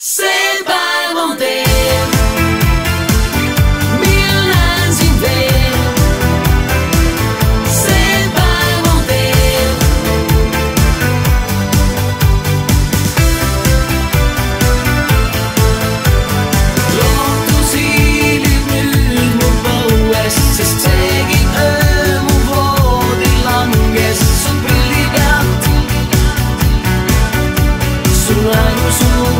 See päev on teel, mil näen sind veel. See päev on teel. Lootus hiilib nüüd mu põuest, sest seegi öö mu voodi langes. Su pilli pealt, su naeru suu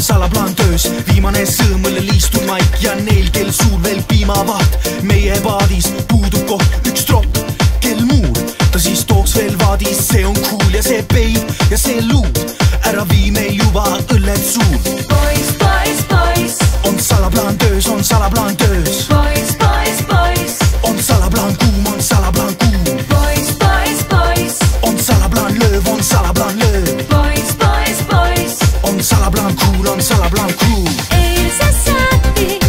salaplaan töös, viimane sõõm õlle liistud maik ja neil, kel suul veel piimavaht. meie paadis puudub koht, üks tropp, kel muud, ta siis tooks veel vaadis, see on cool ja see peib ja see luud, ära vii meil juba õlled suud. Poiss, poiss, poiss, on salaplaan töös, on salaplaan töös. poiss, poiss, poiss, on salaplaan kuum, on salaplaan kuum. poiss, poiss, poiss, on salaplaan lööv, on salaplaan lööv. poiss, poiss, poiss, on salaplaan kuul, on salaplaan kuul. eilse saati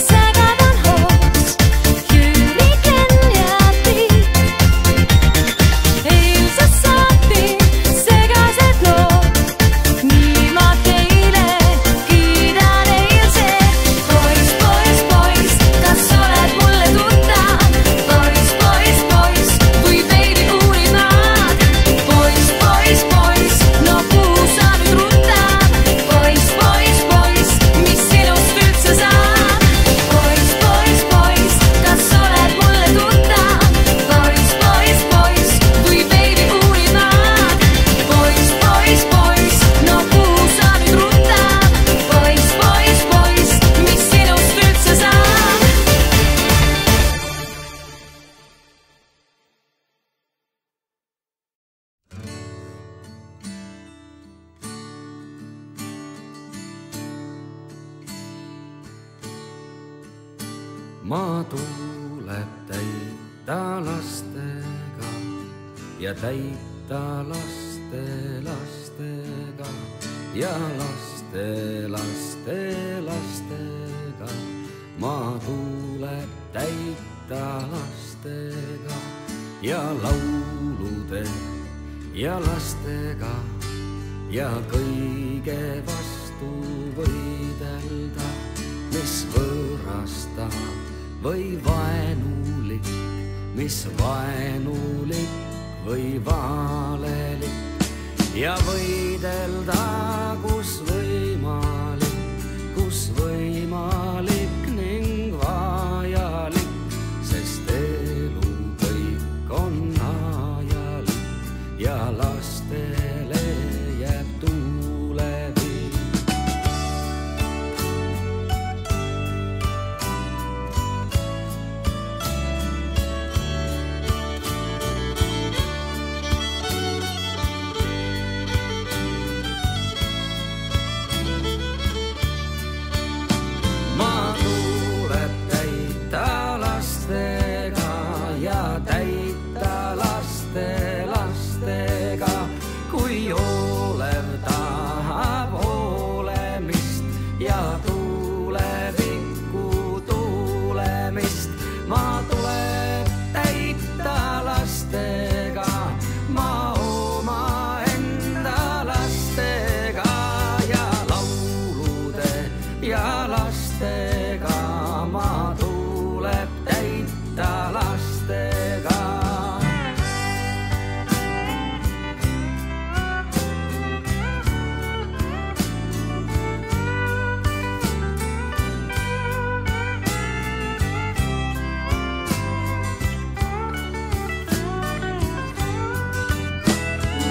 segab on hoogs, Jüri, Ken ja Tiit. Eilse saati segased lood, nii ma teile kiidan eilset. Poiss, poiss, poiss, kas oled mulle tuttav? Poiss, poiss, poiss, või veidi uurid maad? Poiss, poiss, poiss, no kuhu sa nüüd ruttad? Poiss, poiss, poiss, mis sinust üldse saab? Poiss, poiss, poiss, kas oled mulle tuttav? Poiss, poiss, poiss, või veidi uurid maad? Poiss, poiss, poiss, no kuhu sa nüüd ruttad? Poiss, poiss, poiss, mis sinust üldse saab? maa tuleb täita lastega ja täita laste lastega ja laste laste lastega. maa tuleb täita lastega ja laulude ja lastega ja kõige vastu võidelda, mis võõrastab või vaenulik, mis vaenulik või valelik ja võidelda, kus võimalik ning vajalik, sest elu kõik on ajalik ja lastele jääb tulevik. maa tuleb täita lastega ja täita laste lastega, kui hoolev tahab hoolemist ja tulevikku tulemist. maa tuleb täita lastega, maa omaenda lastega ja laulude ja lastega. maa tuleb täita lastega.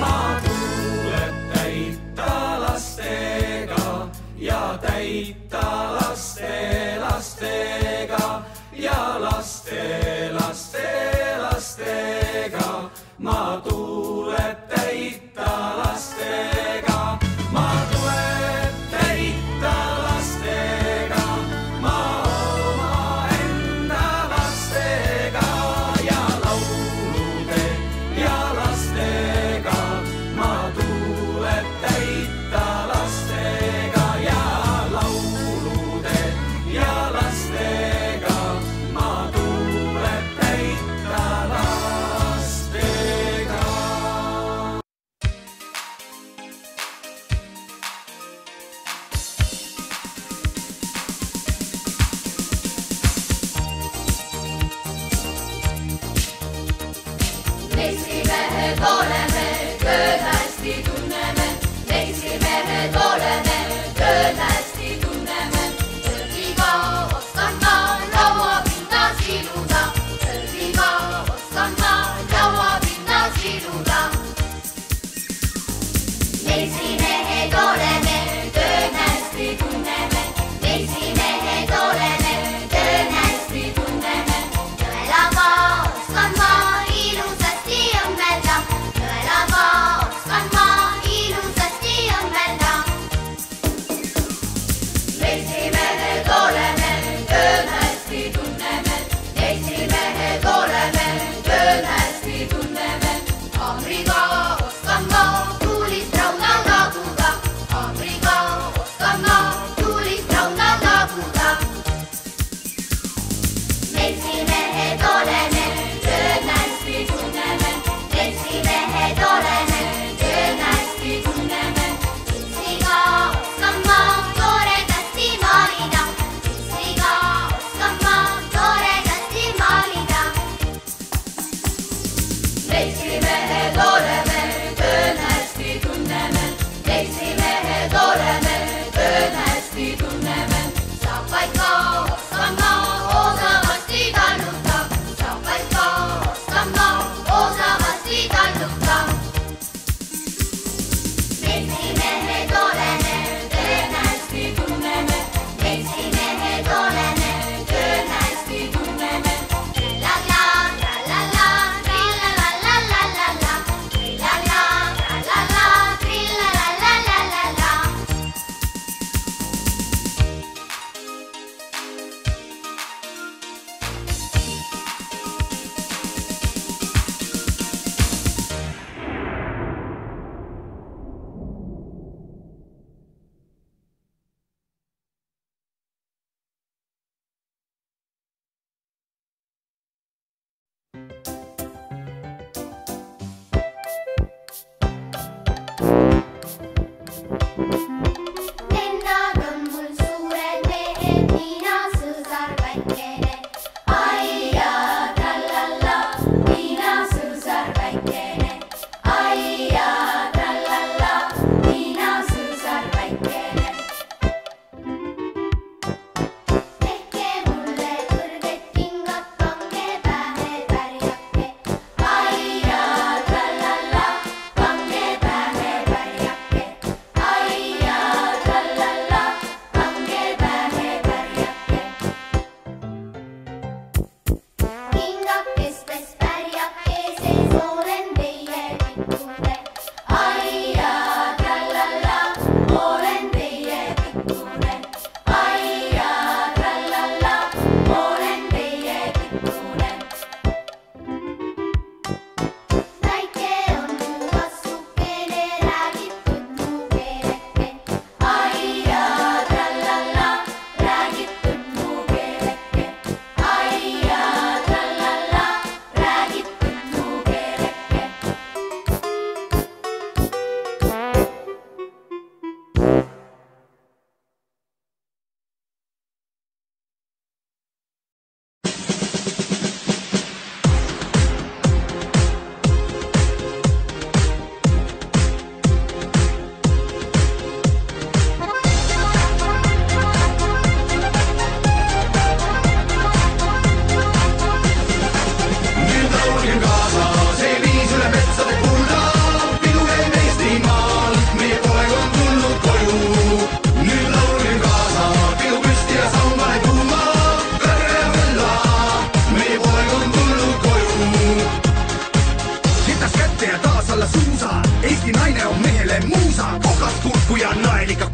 maa tuleb täita lastega ja täita laste lastega ja laste laste lastega. maa tuleb täita lastega, maa tuleb täita lastega, maa omaenda lastega ja laulude ja lastega. maa tuleb täita lastega ja laulude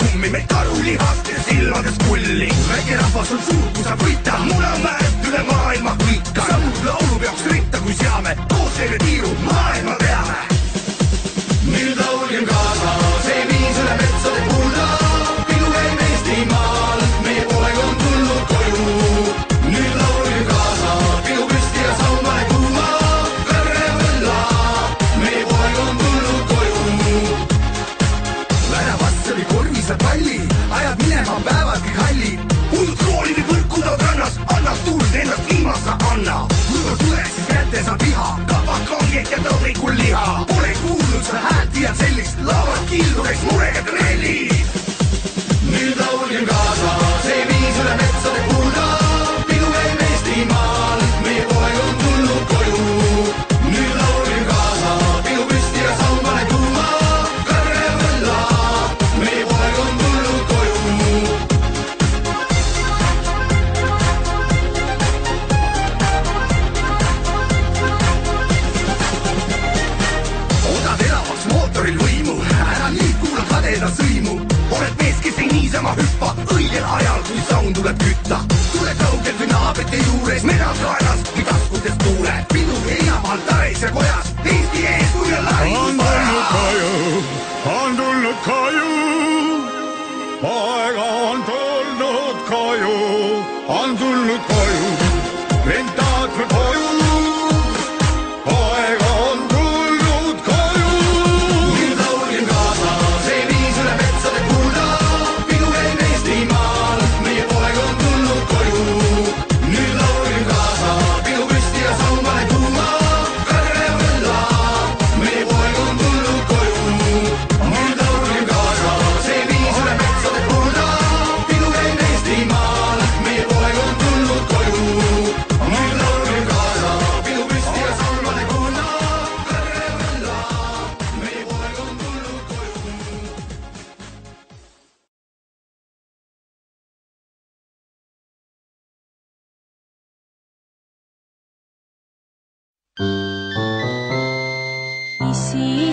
kummi, meil karulihast ja silmades kulli. Väike rahvas on suur, kui saab võita, munamäest üle maailma kõika. Sammud laulu peaks ritta, kui seame koos teile tiiru maailma peame. Nüüd laulgem kaasa, see viis üle metsade kuulda, pidu käib Eestimaal, meie poeg on tulnud koju. Nüüd laulgem kaasa, pidu püsti ja saumane kuuma, kõrre ja võlla, meie poeg on tulnud koju. Väravasse või korvisad palli, ajad minema päevad kõik halli. Uudud kroonid või võrkudad rannas, annab tuld ennast viimasa anna. Kui tuleks, siis kätte saab viha, kapak kanget ja tõbrikul liha. Pole kuulnud seda häält ja sellist laavad kildudeks murega trelli. Nüüd laulgem kaasa, see viis üle metsade kuulda, pidu käib Eestimaal, meie poeg on tulnud koju. Nüüd laulgem kaasa, pidu püsti ja saumane kuuma, kõrre ja võlla, meie poeg on tulnud koju. Mootoril võimu, ära nii kuula kadeda sõimu. Oled mees, kes ei niisama hüppa õigel ajal, kui saun tuleb kütta. Tule kaugel või naabrite juures, medal kaelas või taskutes tuule. Pidu Heinamaal, Tares ja Kojas, Eesti ees kui ja laringus vaja. On tulnud kaju, poega on tulnud kaju, on tulnud koju, rentaatme koju.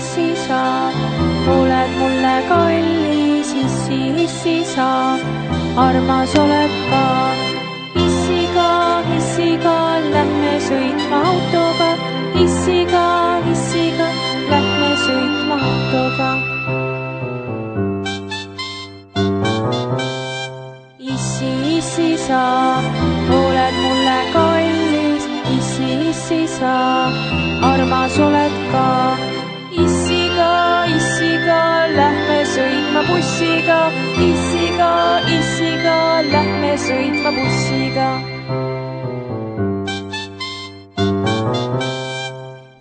Issi sa, oled mulle kallis, issi sa, armas oled ka. Issiga, lähme sõitma autoga, issiga, lähme sõitma autoga. Issi sa, oled mulle kallis, issi sa, armas oled ka. Issiga, lähme sõitma bussiga, issiga, lähme sõitma bussiga.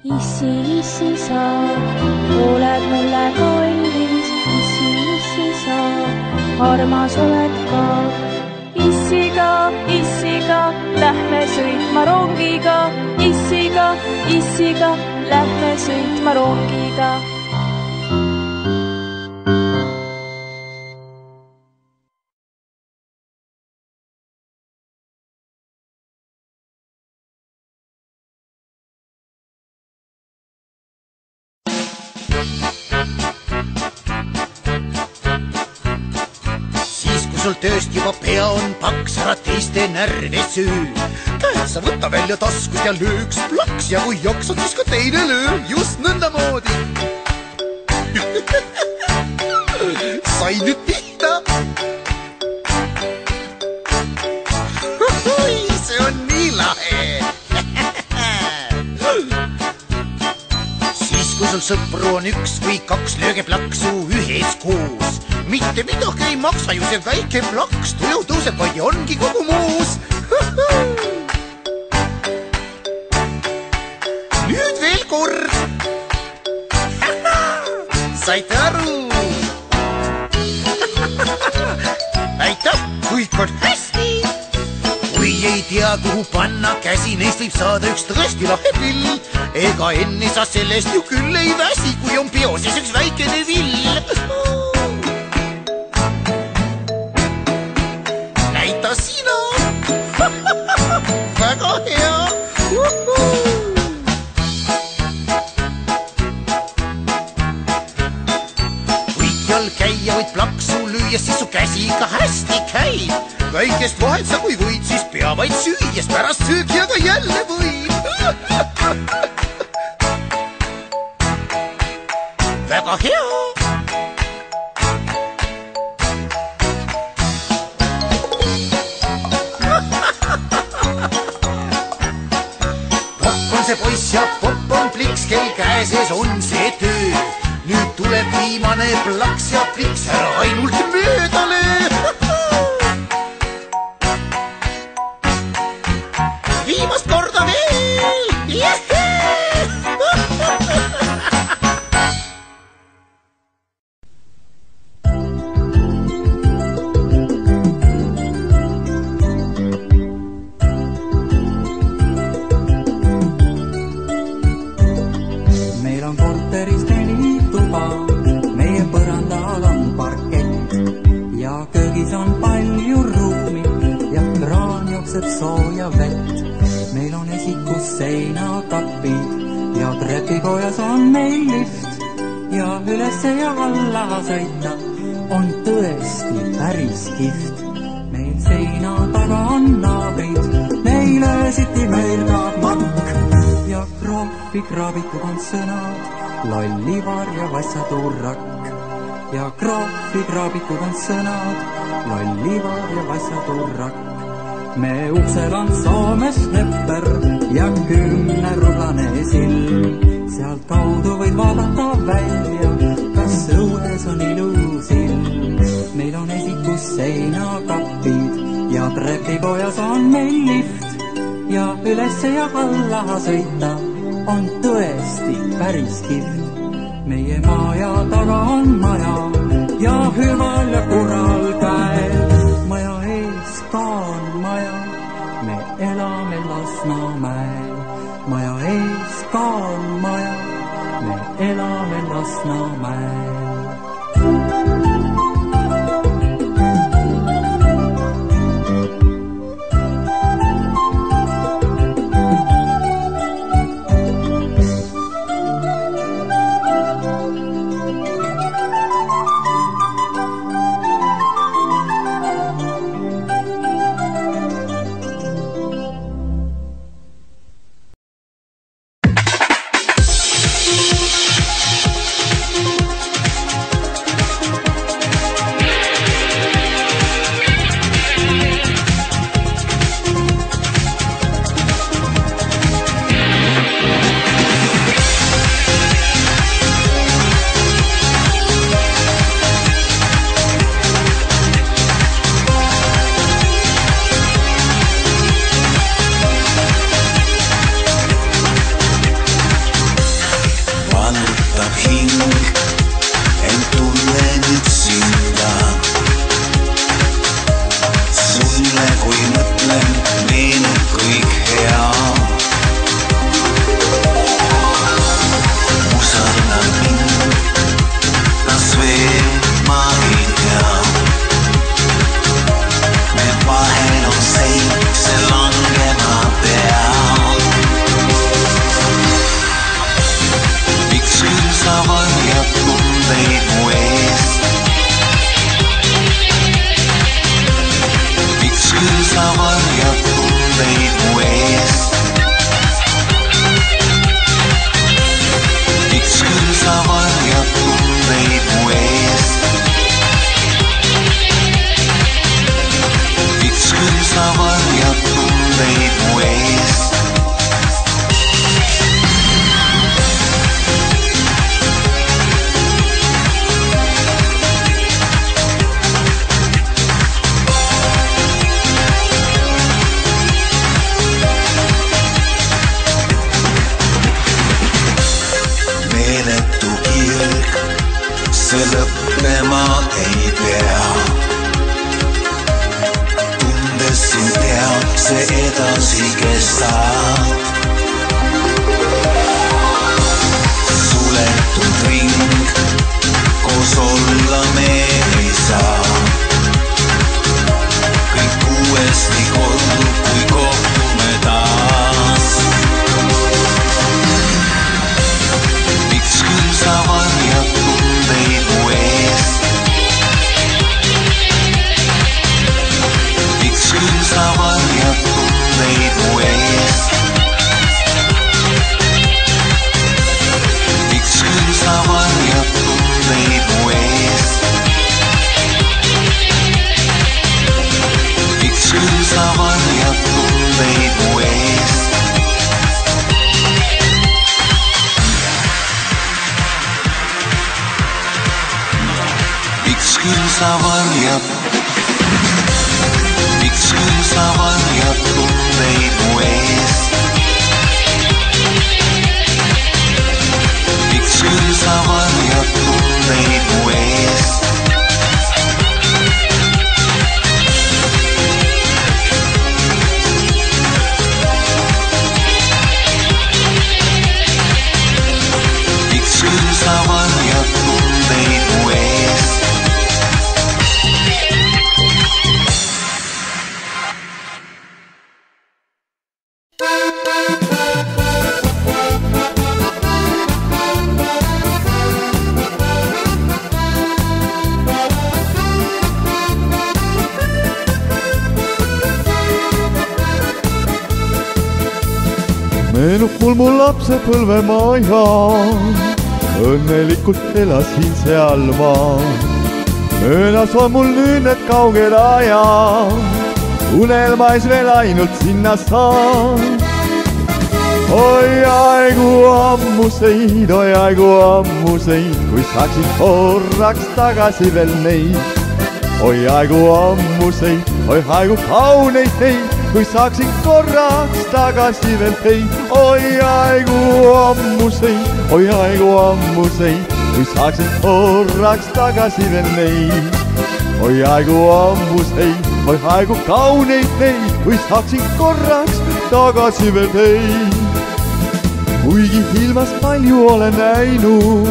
Issi sa, oled mulle kallis, issi sa, armas oled ka. Issiga, lähme sõitma rongiga, issiga, lähme sõitma rongiga. Sul tööst juba pea on paks, ära teiste närve süü. Käed sa võta välja taskust ja löö üks plaks ja kui jaksad, siis ka teine löö, just nõndamoodi. Sai nüüd pihta. See on nii lahe. Siis kui sul sõpru on üks või kaks, lööge plaksu ühes koos. Mitte midagi ei maksa ju see väike plaks, tuju tõuseb vaid ja ongi kogu muus. Nüüd veel kord. Saite aru? Aitäh, kõik on hästi. Kui ei tea, kuhu panna käsi, neist võib saada üks tõesti lahe pill. Ega enne sa sellest ju küll ei väsi, kui on peoses üks väikene vill. Sina väga hea. Võid käia, võid plaksu lüüa, siis su käsi ikka hästi käib. väikest vahet sa kui võid, siis pea vaid süües, pärast söögi aga jälle võib. väga hea. Popp on see poiss ja popp on pliks, kel käe sees on see töö. nüüd tuleb viimane plaks ja pliks, ära ainult mööda löö. viimast korda veel. meil on korteris 4 tuba, meie põrandal on parkett ja köögis on palju ruumi ja kraan jookseb sooja vett. meil on esikus seinakapid ja trepikojas on meil lift ja üles ja alla sõita on tõesti päris kihvt. meil seina taga on naabrid, neile esiti meil ka makk ja kraafikraabikud on sõnad, lollivar ja vassaturrakk. ja kraafikraabikud on sõnad, lollivar ja vassaturrakk. me uksel on Soomes näpper ja 10-rublane silm. sealt kaudu võid vaadata välja, kas õues on ilus ilm. meil on esikus seinakapid ja trepikojas on meil lift ja üles ja alla sõita on tõesti päris kihvt. meie maja taga on maja ja hüval ja kural käel. maja ees ka on maja, me elame Lasnamäel. maja ees ka on maja, me elame Lasnamäel. meenub mul mu lapsepõlvemaja, õnnelikult elasin seal ma. Möönas on mul nüüd need kauged ajad, unelmais veel ainult sinna saan. Oi aigu ammuseid, kui saaksid korraks tagasi veel neid. Oi aigu ammuseid, oi aigu kauneid neid, kui saaksin korraks tagasi veel teid. Oi aigu ammuseid, kui saaksin korraks tagasi veel neid. Oi aigu ammuseid, oi aigu kauneid neid, kui saaksin korraks tagasi veel teid. Kuigi ilmas palju olen näinud,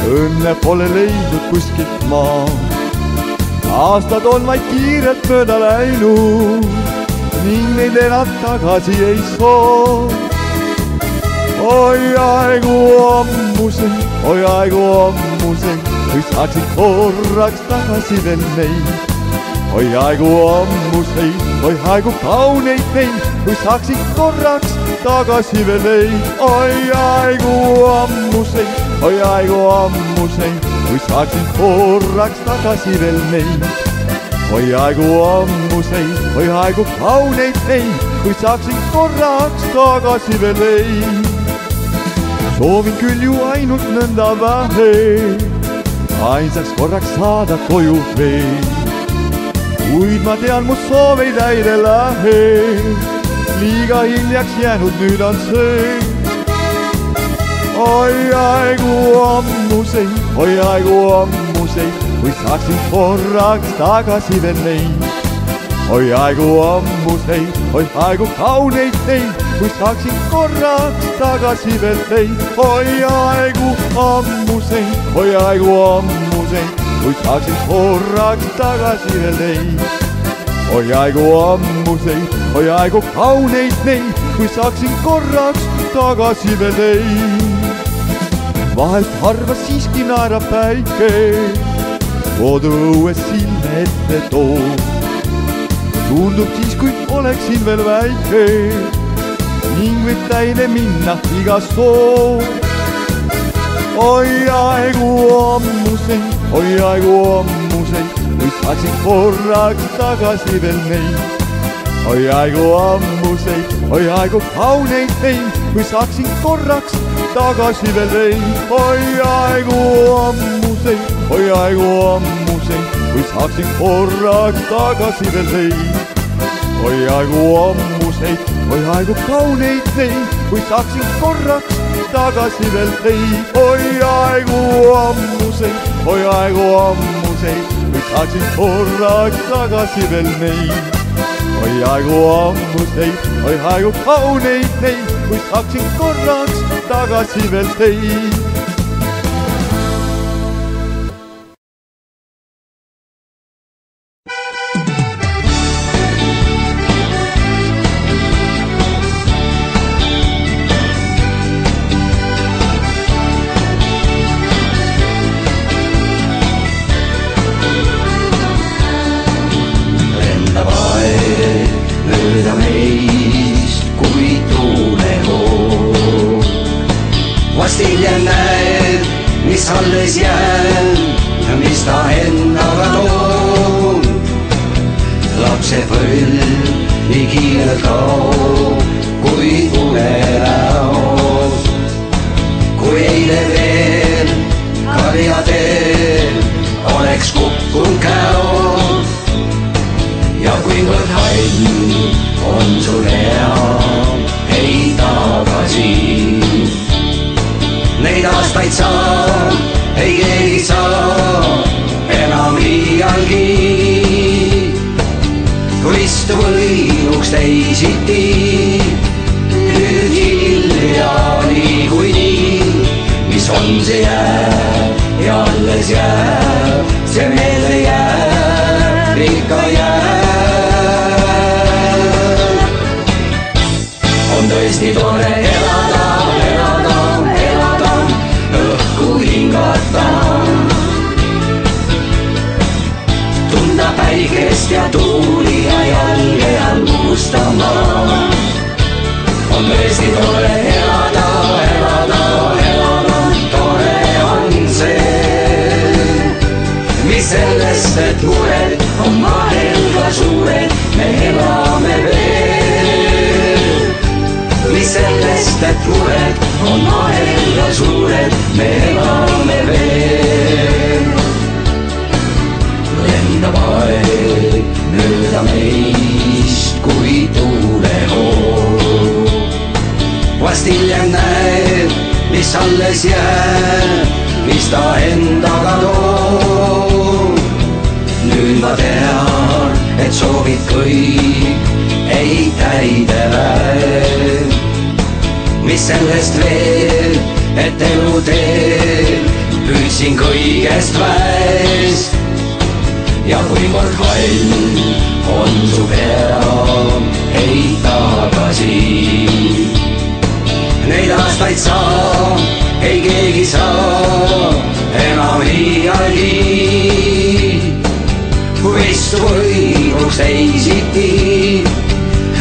õnne pole leidnud kuskilt maa. Aastad on vaid kiirelt mööda läinud ning neid enam tagasi ei soo. Oi aigu ammuseid, kui saaksid korraks tagasi veel neid. Oi aigu ammuseid, oi aigu kauneid neid, kui saaksid korraks tagasi veel neid. Oi aigu ammuseid, kui saaksid korraks tagasi veel neid. Oi aigu ammuseid, oi aigu kauneid neid, kui saaksid korraks tagasi veel neid. Soovin küll ju ainult nõnda vähe, ainsaks korraks saada koju veel. Kuid ma tean, mu soov ei täide lähe, liiga hiljaks jäänud nüüd on see. Oi aigu ammuseid, kui saaksin korraks tagasi veel neid. Oi aigu ammuseid, oi aigu kauneid neid, kui saaksin korraks tagasi veel teid. Oi aigu ammuseid, kui saaksin korraks tagasi veel teid. Oi aigu ammuseid, oi aigu kauneid neid, kui saaksin korraks tagasi veel teid. Vahelt harva siiski naerab päike, koduõues silme ette toob. Tundub siis, kui oleksin veel väike ning võib täide minna iga soov. Oi aigu ammuseid, kui saaksin korraks tagasi veel neid. Oi aigu ammuseid, oi aigu kauneid neid, kui saaksin korraks tagasi veel teid. Oi aigu ammuseid, kui saaksin korraks tagasi veel teid. Oi aigu ammuseid, oi aigu kauneid neid, kui saaksin korraks tagasi veel teid. Oi aigu ammuseid, kui saaksin korraks tagasi veel neid. Oi aigu ammuseid, oi aigu kauneid neid, kui saaksin korraks tagasi veel teid. Hiljem näed, mis alles jääb ja mis ta endaga toob. Lapsepõlv nii kiirelt kaob, kui unenäos. Kui eile veel karjateel oleks kukkunud käod ja kuivõrd hall on sul hea, ei tagasi. Neid aastaid saab, ei keegi saab enam liialgi. Vist võinuks teisiti, nüüd hilja niikuinii. Mis on, see jääb ja alles jääb, see meelde jääb, ikka jääb. On tõesti tore elada, hingata. Tunda päikest ja tuuli ja jalge all mustama. On tõesti tore elada, elada, elada, tore on see. Mis sellest, et mured on vahel ka suured, me elame veel. Mis sellest, et mured on vahel ka suured, me elame veel. Lendab aeg mööda meist kui tuulehoog. Vast hiljem näeb, mis alles jääb, mis ta endaga toob. Nüüd ma tean, et soovid kõik ei täide läheb. Mis sellest veel, et elu teel püüdsin kõigest väest. Ja kui kord hall on su pea, ei tagasi. Neid aastaid saa, ei keegi saa enam iialgi. Vist võinuks teisiti,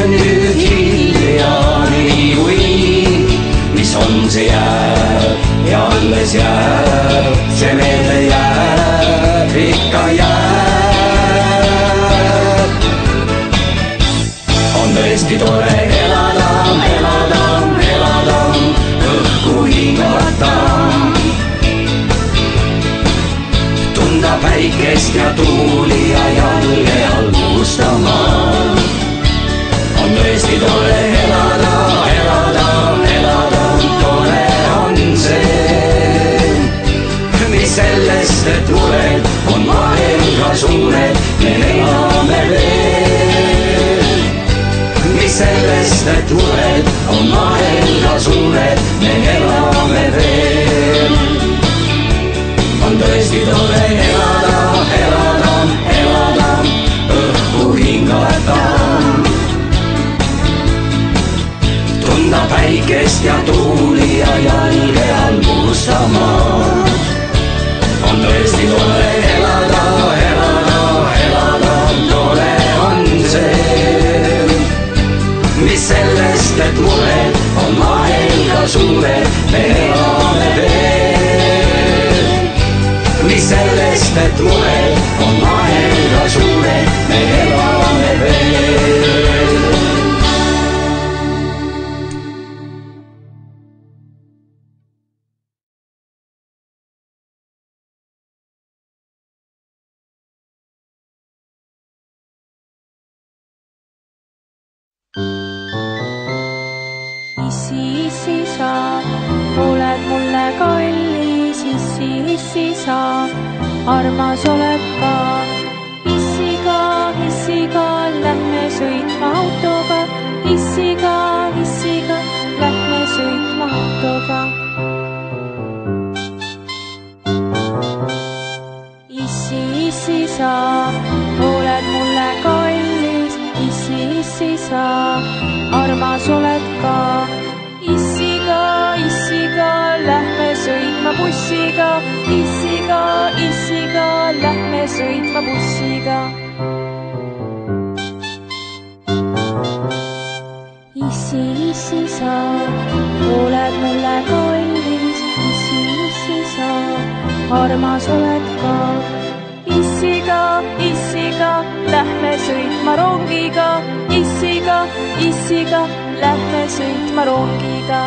nüüd hilja niikuinii. Mis on, see jääb ja alles jääb, see meelde jääb, ikka jääb. On tõesti tore elada, elada, elada, õhku hingata. Tunda päikest ja tuuli ja jalge all mustama. On tõesti tore elada, elada, elada, tore on see. Mis sellest, et mured on vahel ka suured, me elame veel. Mis sellest, et mured on vahel ka suured, me elame veel. On tõesti tore elada, elada, elada, õhku hingata. Tunda päikest ja tuuli ja jalge all mustama. On tõesti tore elada, elada, elada, tore on see. Mis sellest, et mured on vahel ka suured, me elame veel. Mis sellest, et mured on vahel ka suured, me elame veel. Issi sa, oled mulle kallis, issi sa, armas oled ka. Issiga, lähme sõitma autoga, issiga, lähme sõitma autoga. Issi sa, oled mulle kallis, issi sa, armas oled ka. Issiga, lähme sõitma bussiga, issiga, lähme sõitma bussiga. Issi sa, oled mulle kallis, issi sa, armas oled ka. Issiga, lähme sõitma rongiga, issiga, lähme sõitma rongiga.